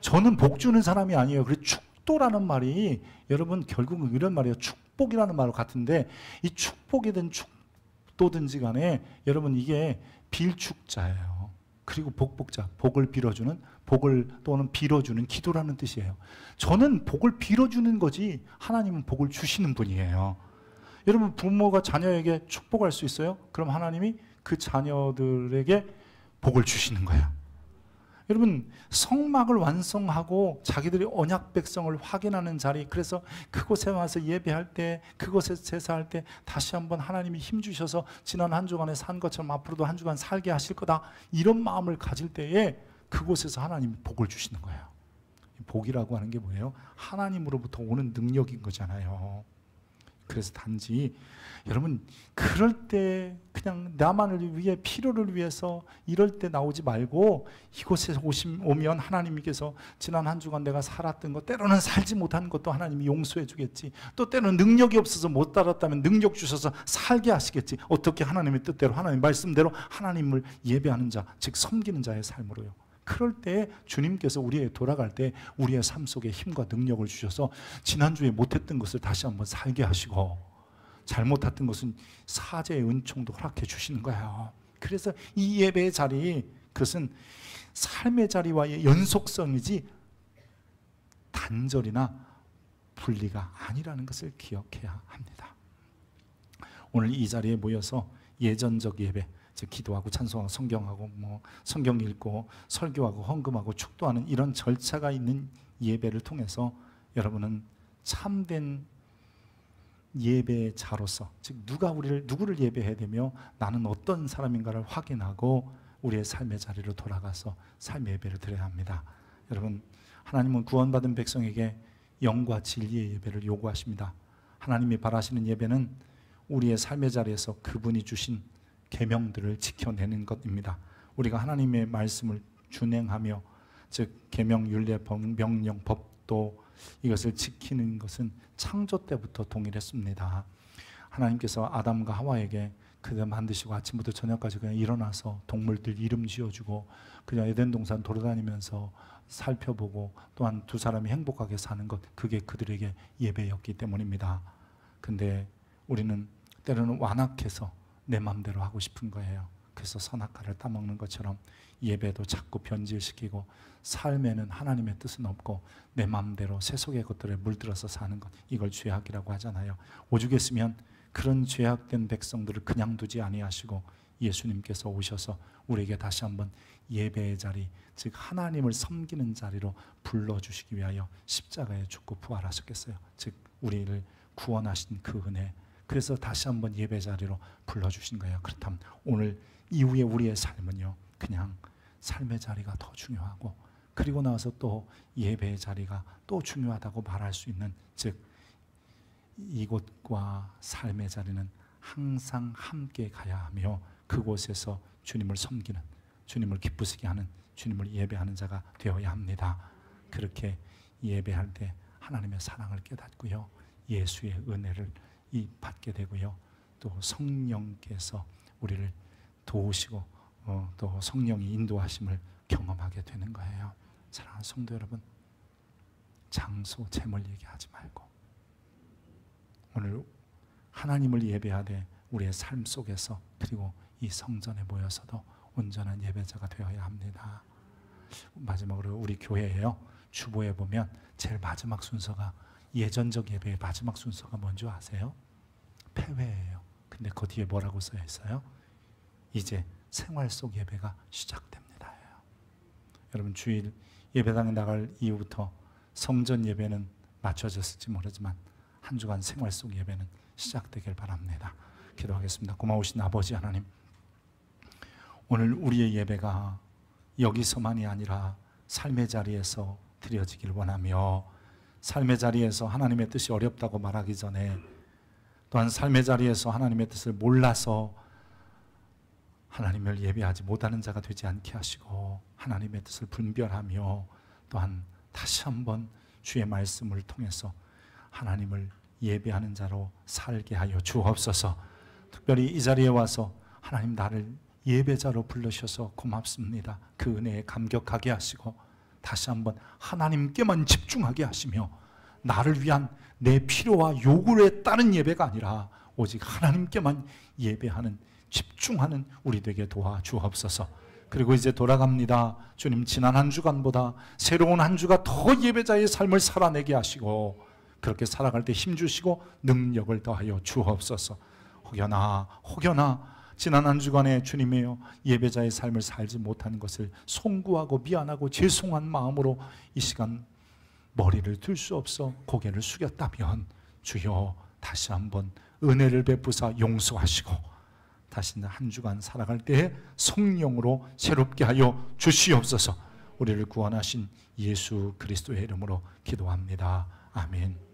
저는 복 주는 사람이 아니에요. 그래서 축도라는 말이 여러분 결국은 이런 말이에요. 축복이라는 말과 같은데, 이 축복이든 축도든지 간에 여러분 이게 빌축자예요. 그리고 복복자, 복을 빌어주는, 복을 또는 빌어주는 기도라는 뜻이에요. 저는 복을 빌어주는 거지 하나님은 복을 주시는 분이에요. 여러분 부모가 자녀에게 축복할 수 있어요? 그럼 하나님이 그 자녀들에게 복을 주시는 거예요. 여러분 성막을 완성하고 자기들이 언약 백성을 확인하는 자리, 그래서 그곳에 와서 예배할 때, 그곳에 제사할 때 다시 한번 하나님이 힘 주셔서 지난 한 주간에 산 것처럼 앞으로도 한 주간 살게 하실 거다, 이런 마음을 가질 때에 그곳에서 하나님이 복을 주시는 거예요. 복이라고 하는 게 뭐예요? 하나님으로부터 오는 능력인 거잖아요. 그래서 단지 여러분 그럴 때 그냥 나만을 위해, 필요를 위해서 이럴 때 나오지 말고, 이곳에 오면 하나님께서 지난 한 주간 내가 살았던 것, 때로는 살지 못한 것도 하나님이 용서해 주겠지, 또 때로는 능력이 없어서 못 살았다면 능력 주셔서 살게 하시겠지. 어떻게? 하나님의 뜻대로, 하나님 말씀대로 하나님을 예배하는 자, 즉 섬기는 자의 삶으로요. 그럴 때 주님께서 우리의 돌아갈 때 우리의 삶 속에 힘과 능력을 주셔서 지난주에 못했던 것을 다시 한번 살게 하시고, 잘못했던 것은 사죄의 은총도 허락해 주시는 거예요. 그래서 이 예배의 자리, 그것은 삶의 자리와의 연속성이지 단절이나 분리가 아니라는 것을 기억해야 합니다. 오늘 이 자리에 모여서 예전적 예배, 기도하고 찬송하고 성경하고 성경 읽고 설교하고 헌금하고 축도하는 이런 절차가 있는 예배를 통해서 여러분은 참된 예배자로서, 즉 누구를 예배해야 되며 나는 어떤 사람인가를 확인하고 우리의 삶의 자리로 돌아가서 삶의 예배를 드려야 합니다. 여러분 하나님은 구원받은 백성에게 영과 진리의 예배를 요구하십니다. 하나님이 바라시는 예배는 우리의 삶의 자리에서 그분이 주신 계명들을 지켜내는 것입니다. 우리가 하나님의 말씀을 준행하며, 즉 계명, 율례, 명령, 법도 이것을 지키는 것은 창조 때부터 동일했습니다. 하나님께서 아담과 하와에게 그들 만드시고 아침부터 저녁까지 그냥 일어나서 동물들 이름 지어주고 그냥 에덴 동산 돌아다니면서 살펴보고, 또한 두 사람이 행복하게 사는 것, 그게 그들에게 예배였기 때문입니다. 근데 우리는 때로는 완악해서 내 마음대로 하고 싶은 거예요. 그래서 선악과를 따먹는 것처럼 예배도 자꾸 변질시키고, 삶에는 하나님의 뜻은 없고 내 마음대로 세속의 것들에 물들어서 사는 것, 이걸 죄악이라고 하잖아요. 오죽했으면 그런 죄악된 백성들을 그냥 두지 아니하시고 예수님께서 오셔서 우리에게 다시 한번 예배의 자리, 즉 하나님을 섬기는 자리로 불러주시기 위하여 십자가에 죽고 부활하셨겠어요. 즉 우리를 구원하신 그 은혜, 그래서 다시 한번 예배 자리로 불러주신 거예요. 그렇다면 오늘 이후에 우리의 삶은요, 그냥 삶의 자리가 더 중요하고, 그리고 나서 또 예배의 자리가 또 중요하다고 말할 수 있는, 즉 이곳과 삶의 자리는 항상 함께 가야 하며 그곳에서 주님을 섬기는, 주님을 기쁘시게 하는, 주님을 예배하는 자가 되어야 합니다. 그렇게 예배할 때 하나님의 사랑을 깨닫고요, 예수의 은혜를 받게 되고요, 또 성령께서 우리를 도우시고 또 성령이 인도하심을 경험하게 되는 거예요. 사랑하는 성도 여러분, 장소, 재물 얘기하지 말고 오늘 하나님을 예배하되 우리의 삶 속에서, 그리고 이 성전에 모여서도 온전한 예배자가 되어야 합니다. 마지막으로 우리 교회에요, 주보에 보면 제일 마지막 순서가, 예전적 예배의 마지막 순서가 뭔지 아세요? 폐회예요. 근데 그 뒤에 뭐라고 써 있어요? 이제 생활 속 예배가 시작됩니다. 여러분 주일 예배당에 나갈 이후부터 성전 예배는 맞춰졌을지 모르지만 한 주간 생활 속 예배는 시작되길 바랍니다. 기도하겠습니다. 고마우신 아버지 하나님, 오늘 우리의 예배가 여기서만이 아니라 삶의 자리에서 드려지길 원하며, 삶의 자리에서 하나님의 뜻이 어렵다고 말하기 전에, 또한 삶의 자리에서 하나님의 뜻을 몰라서 하나님을 예배하지 못하는 자가 되지 않게 하시고, 하나님의 뜻을 분별하며 또한 다시 한번 주의 말씀을 통해서 하나님을 예배하는 자로 살게 하여 주옵소서. 특별히 이 자리에 와서 하나님 나를 예배자로 불러셔서 고맙습니다. 그 은혜에 감격하게 하시고 다시 한번 하나님께만 집중하게 하시며 나를 위한 내 필요와 요구에 따른 예배가 아니라 오직 하나님께만 예배하는, 집중하는 우리 되게 도와주옵소서. 그리고 이제 돌아갑니다. 주님, 지난 한 주간보다 새로운 한 주가 더 예배자의 삶을 살아내게 하시고 그렇게 살아갈 때 힘주시고 능력을 더하여 주옵소서. 혹여나 지난 한 주간에 주님이여 예배자의 삶을 살지 못하는 것을 송구하고 미안하고 죄송한 마음으로 이 시간 머리를 들 수 없어 고개를 숙였다면 주여 다시 한번 은혜를 베푸사 용서하시고 다시 한 주간 살아갈 때에 성령으로 새롭게 하여 주시옵소서. 우리를 구원하신 예수 그리스도의 이름으로 기도합니다. 아멘.